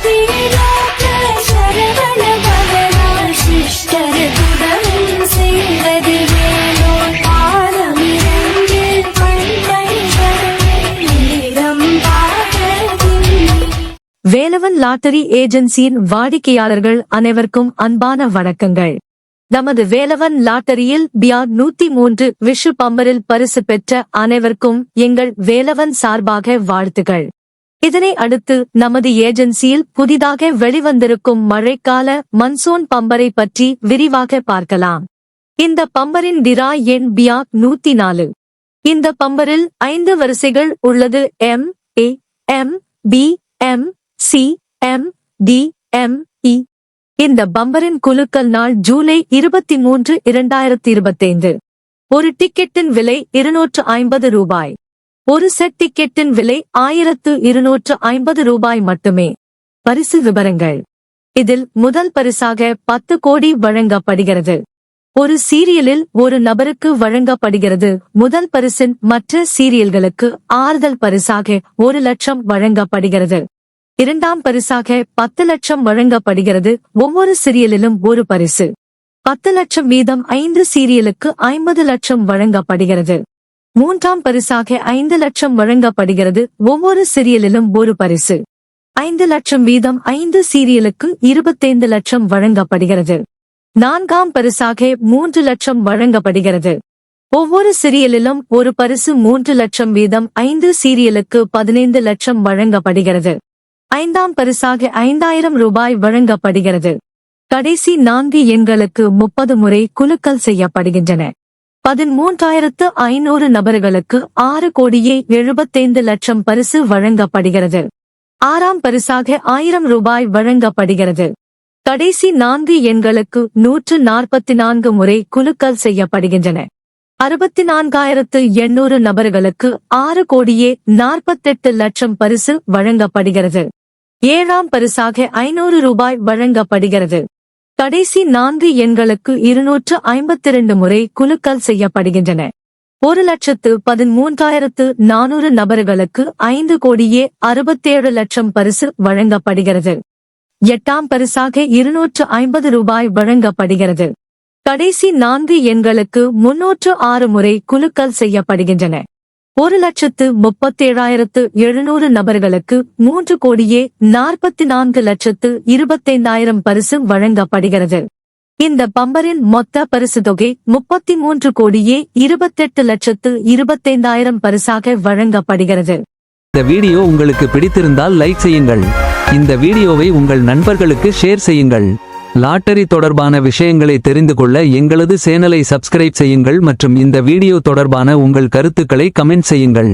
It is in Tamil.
ஸ்ரீலோக சரவண பவனா சிஷ்டர் செய்வது வேலோர் பாதமிரங்கில் பண்பணி நேரம் வேலவன் லாட்டரி ஏஜென்சியின் வாடிக்கையாளர்கள் அனைவருக்கும் அன்பான வணக்கங்கள். நமது வேலவன் லாட்டரியில் பியார் 103 விஷு பம்பரில் பரிசு பெற்ற அனைவருக்கும் எங்கள் வேலவன் சார்பாக வாழ்த்துகள். இதனை அடுத்து நமது ஏஜென்சியில் புதிதாக வெளிவந்திருக்கும் மழைக்கால மன்சூன் பம்பரை பற்றி விரிவாக பார்க்கலாம். இந்த பம்பரின் டிரா எண் பியார் 104. இந்த பம்பரில் 5 வரிசைகள் உள்ளது. M, A, M, B, M, C, M, D, M, E. இந்த பம்பரின் குலுக்கல் நாள் ஜூலை 23, 2025. ஒரு டிக்கெட்டின் விலை 250 ரூபாய். ஒரு செட் டிக்கெட்டின் விலை 1250 ரூபாய் மட்டுமே. பரிசு விவரங்கள். இதில் முதல் பரிசாக 10 கோடி வழங்கப்படுகிறது. ஒரு சீரியலில் ஒரு நபருக்கு வழங்கப்படுகிறது. முதல் பரிசின் மற்ற சீரியல்களுக்கு ஆறுதல் பரிசாக 1 லட்சம் வழங்கப்படுகிறது. இரண்டாம் பரிசாக 10 லட்சம் வழங்கப்படுகிறது. ஒவ்வொரு சீரியலிலும் ஒரு பரிசு. 10 லட்சம் வீதம் 5 சீரியலுக்கு 50 லட்சம் வழங்கப்படுகிறது. மூன்றாம் பரிசாக 5 லட்சம் வழங்கப்படுகிறது. ஒவ்வொரு சீரியலிலும் ஒரு பரிசு. 5 லட்சம் வீதம் 5 சீரியலுக்கு 25 லட்சம் வழங்கப்படுகிறது. நான்காம் பரிசாக 3 லட்சம் வழங்கப்படுகிறது. ஒவ்வொரு சீரியலிலும் ஒரு பரிசு. 3 லட்சம் வீதம் 5 சீரியலுக்கு 15 லட்சம் வழங்கப்படுகிறது. ஐந்தாம் பரிசாக 5000 ரூபாய் வழங்கப்படுகிறது. கடைசி 4 எண்களுக்கு 30 முறை குலுக்கல் செய்யப்படுகின்றன. 13,500 நபர்களுக்கு 6 கோடியே 75 லட்சம் பரிசு வழங்கப்படுகிறது. ஆறாம் பரிசாக 1000 ரூபாய் வழங்கப்படுகிறது. கடைசி 4 எண்களுக்கு 144 முறை குலுக்கல் செய்யப்படுகின்றன. 64,800 நபர்களுக்கு 6 கோடியே 48 லட்சம் பரிசு வழங்கப்படுகிறது. ஏழாம் பரிசாக 500 ரூபாய் வழங்கப்படுகிறது. கடைசி 4 எண்களுக்கு 252 முறை குலுக்கல் செய்யப்படுகின்றன. 1,13,400 நபர்களுக்கு 5 கோடியே 67 லட்சம் பரிசு வழங்கப்படுகிறது. எட்டாம் பரிசாக 250 ரூபாய் வழங்கப்படுகிறது. கடைசி 4 எண்களுக்கு 306 முறை குலுக்கல் செய்யப்படுகின்றன. 1,37,700 நபர்களுக்கு 3 கோடியே 44 லட்சத்து 25,000 பரிசு வழங்கப்படுகிறது. இந்த பம்பரின் மொத்த பரிசு தொகை 33 கோடியே 28 லட்சத்து 25,000 பரிசாக வழங்கப்படுகிறது. இந்த வீடியோ உங்களுக்கு பிடித்திருந்தால் லைக் செய்யுங்கள். இந்த வீடியோவை உங்கள் நண்பர்களுக்கு ஷேர் செய்யுங்கள். லாட்டரி தொடர்பான விஷயங்களை தெரிந்து கொள்ள எங்களது சேனலை சப்ஸ்கிரைப் செய்யுங்கள் மற்றும் இந்த வீடியோ தொடர்பான உங்கள் கருத்துக்களை கமெண்ட் செய்யுங்கள்.